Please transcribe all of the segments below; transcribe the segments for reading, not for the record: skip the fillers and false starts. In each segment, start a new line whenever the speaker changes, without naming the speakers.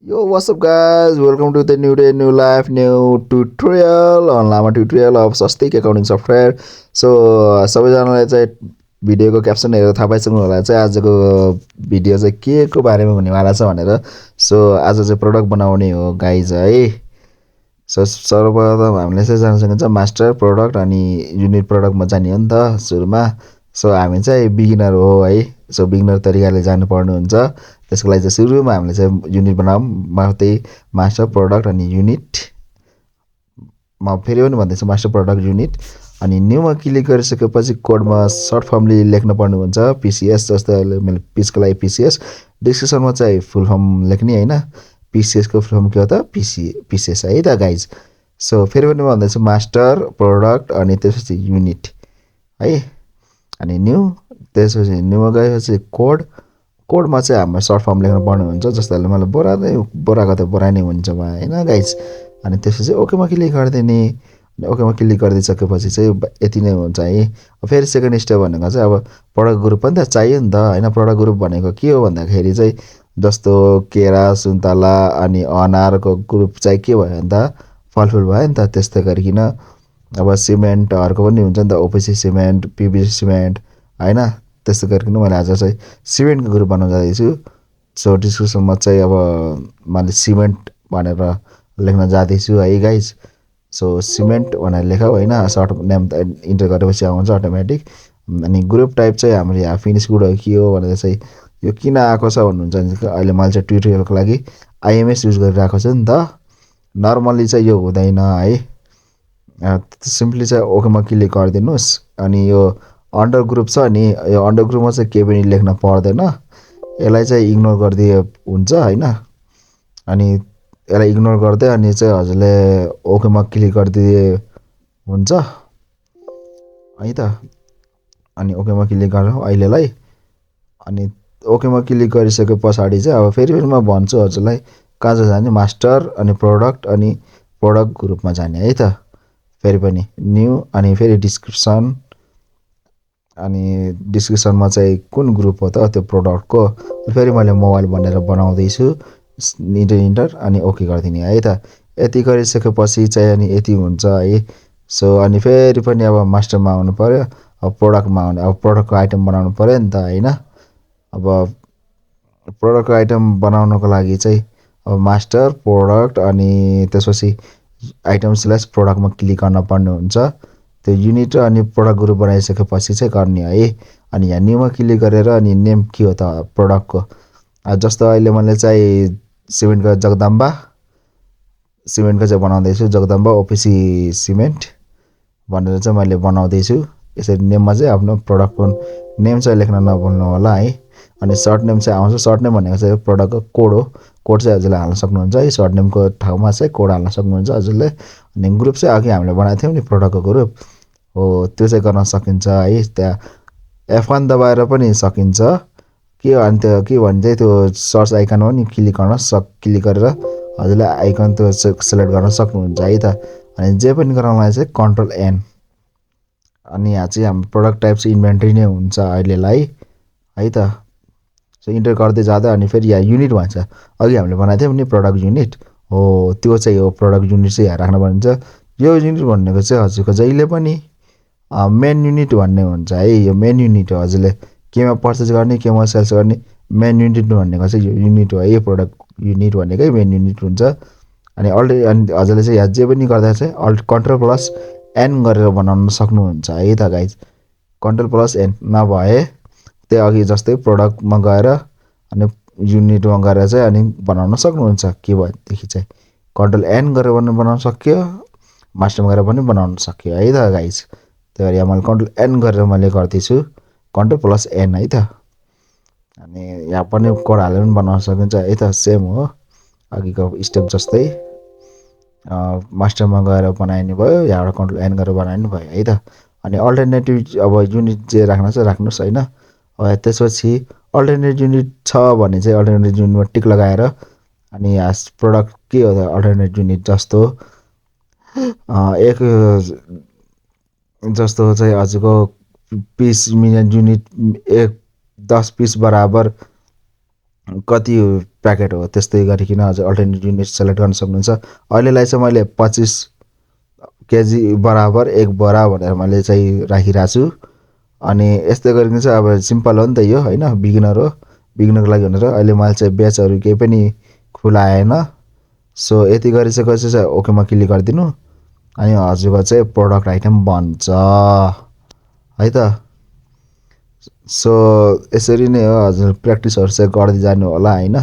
Yo, what's up, guys? Welcome to the new day, new life, new tutorial on LAMA tutorial of Swastik accounting software. So, सबैजनालाई चाहिँ भिडियोको caption हेरेर थाहा पाइसक्नु होला चाहिँ आजको video चाहिँ के को बारेमा हुनेवाला छ भनेर. सो आज चाहिँ प्रडक्ट बनाउने हो गाइज है. सो सर्वप्रथम हामीले चाहिँ जान सकिन्छ मास्टर प्रडक्ट अनि युनिट प्रडक्टमा जाने हो नि त सुरुमा. सो हामी चाहिँ बिगिनर हो है. सो बिगिनर तरिकाले जानुपर्ने हुन्छ. त्यसको लागि चाहिँ सुरुमा हामीले चाहिँ युनिट बनाऊँ त्यही मास्टर प्रडक्ट अनि युनिट. म फेरि पनि भन्दैछु मास्टर प्रडक्ट युनिट अनि न्यूमा क्लिक गरिसकेपछि कोडमा सर्ट फर्मले लेख्न पर्ने हुन्छ पिसिएस. जस्तो मैले पिसको लागि पिसिएस, डिस्क्रिप्सनमा चाहिँ फुल फर्म लेख्ने होइन. पिसिएसको फुल फर्म के हो त पिसिएस है त गाइज. सो फेरि पनि म भन्दैछु मास्टर प्रडक्ट अनि त्यसपछि युनिट है. अनि न्यू त्यसपछि न्यूमा गएपछि कोडमा चाहिँ हाम्रो सर्ट फर्म लेख्नु पर्ने हुन्छ. जस्तोले मलाई बोराको त बोरा नै हुन्छ होइन गाइज. अनि त्यसपछि ओकेमा क्लिक गरिदिने. ओकेमा क्लिक गरिदिइसकेपछि चाहिँ यति नै हुन्छ है. फेरि सेकेन्ड स्टेप भनेको चाहिँ अब प्रडक्ट ग्रुप पनि त चाहियो नि त होइन. प्रडक्ट ग्रुप भनेको के हो भन्दाखेरि चाहिँ जस्तो केरा सुन्तला अनि अनारको ग्रुप चाहिँ के भयो भने त फलफुल भयो नि त. त्यस्तै गरिकन अब सिमेन्टहरूको पनि हुन्छ नि त, ओपिसी सिमेन्ट, पिबिसी सिमेन्ट होइन. त्यस्तो गरिकन मैले आज चाहिँ सिमेन्टको ग्रुप बनाउन जाँदैछु. सो डिस्क्रिप्सनमा चाहिँ अब मैले सिमेन्ट भनेर लेख्न जाँदैछु है गाइज. सो सिमेन्ट भनेर लेखौँ होइन. सर्ट नेम त इन्टर गरेपछि आउँछ अटोमेटिक. अनि ग्रुप टाइप चाहिँ हाम्रो यहाँ फिनिस गुड हो के हो भनेर चाहिँ यो किन आएको छ भन्नुहुन्छ भने अहिले मैले चाहिँ ट्युटोरियलको लागि आइएमएस युज गरिरहेको छु नि त. नर्मल्ली चाहिँ यो हुँदैन है. सिम्पली चाहिँ ओकेमा क्लिक गरिदिनुहोस्. अनि यो अन्डर ग्रुप छ नि, यो अन्डर ग्रुपमा चाहिँ केही पनि लेख्न पर्दैन. यसलाई चाहिँ इग्नोर गरिदिए हुन्छ होइन. अनि यसलाई इग्नोर गर्दै अनि चाहिँ हजुरले ओकेमा क्लिक गरिदिए हुन्छ है त. अनि ओकेमा क्लिक गरौँ अहिलेलाई. अनि ओकेमा क्लिक गरिसके पछाडि चाहिँ अब फेरि पनि म भन्छु हजुरलाई कहाँ चाहिँ जाने, मास्टर अनि प्रडक्ट अनि प्रडक्ट ग्रुपमा जाने है त. फेरि पनि न्यू अनि फेरि डिस्क्रिप्सन अनि डिस्क्रिप्सनमा चाहिँ कुन ग्रुप हो त त्यो प्रडक्टको. फेरि मैले मोबाइल भनेर बनाउँदैछु इन्टर अनि ओके गरिदिने है त. यति गरिसकेपछि चाहिँ अनि यति हुन्छ है. सो अनि फेरि पनि अब मास्टरमा आउनु पऱ्यो. अब प्रडक्टमा आउनु, अब प्रडक्टको आइटम बनाउनु पऱ्यो नि त होइन. अब प्रडक्टको आइटम बनाउनको लागि चाहिँ अब मास्टर प्रडक्ट अनि त्यसपछि आइटम स्ल्यास प्रडक्टमा क्लिक गर्न पर्ने हुन्छ. त्यो युनिट अनि प्रडक्ट ग्रुप बनाइसकेपछि चाहिँ गर्ने है. अनि यहाँ न्यूमा क्लिक गरेर अनि नेम के हो त प्रडक्टको. जस्तो अहिले मैले चाहिँ सिमेन्टको सिमेन्टको चाहिँ बनाउँदैछु जगदम्बा ओपिसी सिमेन्ट भनेर चाहिँ मैले बनाउँदैछु. यसरी नेममा चाहिँ आफ्नो प्रडक्टको नेम चाहिँ लेख्न नभुल्नु होला है. अनि सर्ट नेम चाहिँ आउँछ. सर्ट नेम भनेको चाहिँ प्रडक्टको कोड हो. कोड चाहिँ हजुरले हाल्न सक्नुहुन्छ है. सर्ट नेमको ठाउँमा चाहिँ कोड हाल्न सक्नुहुन्छ हजुरले. अनि ग्रुप चाहिँ अघि हामीले बनाएको थियौँ नि प्रडक्टको ग्रुप हो, त्यो चाहिँ गर्न सकिन्छ है. त्यहाँ F1 दबाएर पनि सकिन्छ. के अनि त्यो के भन्छ त्यो सर्च आइकनमा पनि क्लिक गरेर हजुरले आइकन त्यो सेलेक्ट गर्न सक्नुहुन्छ है त. अनि जे पनि गराउनलाई चाहिँ कन्ट्रोल एन. अनि यहाँ चाहिँ हाम्रो प्रडक्ट टाइप चाहिँ इन्भेन्ट्री नै हुन्छ अहिलेलाई है त. सो इन्टर गर्दै जाँदा अनि फेरि यहाँ युनिट भन्छ. अघि हामीले बनाएको थियौँ नि प्रडक्ट युनिट हो, त्यो चाहिँ हो प्रडक्ट युनिट चाहिँ यहाँ राख्नुपर्ने हुन्छ. यो युनिट भनेको चाहिँ हजुरको जहिले पनि मेन युनिट भन्ने हुन्छ है. यो मेन युनिट हो. हजुरले केमा पर्चेस गर्ने केमा सेल्स गर्ने मेन युनिट भनेको चाहिँ यो युनिट हो है. प्रडक्ट युनिट भनेकै मेन युनिट हुन्छ. अनि अनि हजुरले चाहिँ यहाँ जे पनि गर्दा चाहिँ कन्ट्रोल प्लस एन गरेर बनाउन सक्नुहुन्छ है त गाइज. कन्ट्रोल प्लस एन नभए त्यही अघि जस्तै प्रडक्टमा गएर अनि युनिटमा गएर चाहिँ अनि बनाउन सक्नुहुन्छ. के भनेदेखि चाहिँ कन्ट्रोल एन गरेर पनि बनाउन सक्यो, मास्टरमा गरेर पनि बनाउन सक्यो है त गाइज. त्यही भएर यहाँ मैले कन्ट्रोल एन गरेर मैले गर्दैछु, कन्ट्रोल प्लस एन है त. अनि यहाँ पनि कोड हालेर पनि बनाउन सकिन्छ है त. सेम हो अघिको स्टेप जस्तै. मास्टरमा गएर बनाइने भयो, यहाँबाट कन्ट्रोल एन गरेर बनाइनु भयो है त. अनि अल्टरनेटिभ अब युनिट जे राख्नु छ राख्नुहोस् होइन. अब त्यसपछि अल्टरनेट युनिट छ भने चाहिँ अल्टरनेट युनिटमा टिक लगाएर अनि यहाँ प्रडक्ट के हो त अल्टरनेट युनिट जस्तो एक जस्तो चाहिँ हजुरको पिस मिलियन युनिट 10 पिस बराबर कति प्याकेट हो त्यस्तै गरिकन हजुर अल्टरनेटिभ युनिट सेलेक्ट गर्न सक्नुहुन्छ। अहिलेलाई चाहिँ मैले 25 केजी बराबर 1 बोरा भनेर मैले चाहिँ राखिरहेको छु। अनि यस्तै गरिकन चाहिँ अब सिम्पल हो नि त यो होइन, बिगिनर हो, बिगिनरको लागि भनेर अहिले मैले चाहिँ ब्याचहरू केही पनि खुलाएन। सो यति गरिसकेपछि चाहिँ ओकेमा क्लिक गरिदिनु अनि हजुरको चाहिँ प्रोडक्ट आइटम बन्छ है त। सो यसरी नै हो हजुर, प्र्याक्टिसहरू चाहिँ गर्दै जानु होला होइन।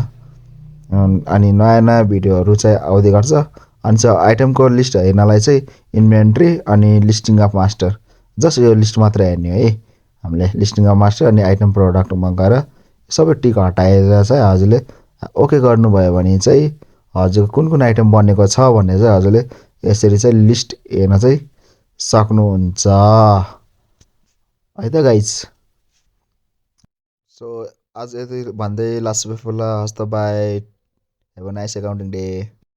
अनि नयाँ नयाँ भिडियोहरू चाहिँ आउँदै गर्छ। अनि चाहिँ आइटमको लिस्ट हेर्नलाई चाहिँ इन्भेन्ट्री अनि लिस्टिङ अफ मास्टर, जस्ट यो लिस्ट मात्रै हेर्ने है हामीले, लिस्टिङ अफ मास्टर अनि आइटम प्रोडक्टमा गएर सबै टिक हटाएर चाहिँ हजुरले ओके गर्नुभयो भने चाहिँ हजुरको कुन कुन आइटम बनेको छ भन्ने चाहिँ हजुरले यसरी चाहिँ लिस्ट हेर्न चाहिँ सक्नुहुन्छ है त गाइज। सो आज यति भन्दै लास्ट ल हस्त by, have a nice accounting day.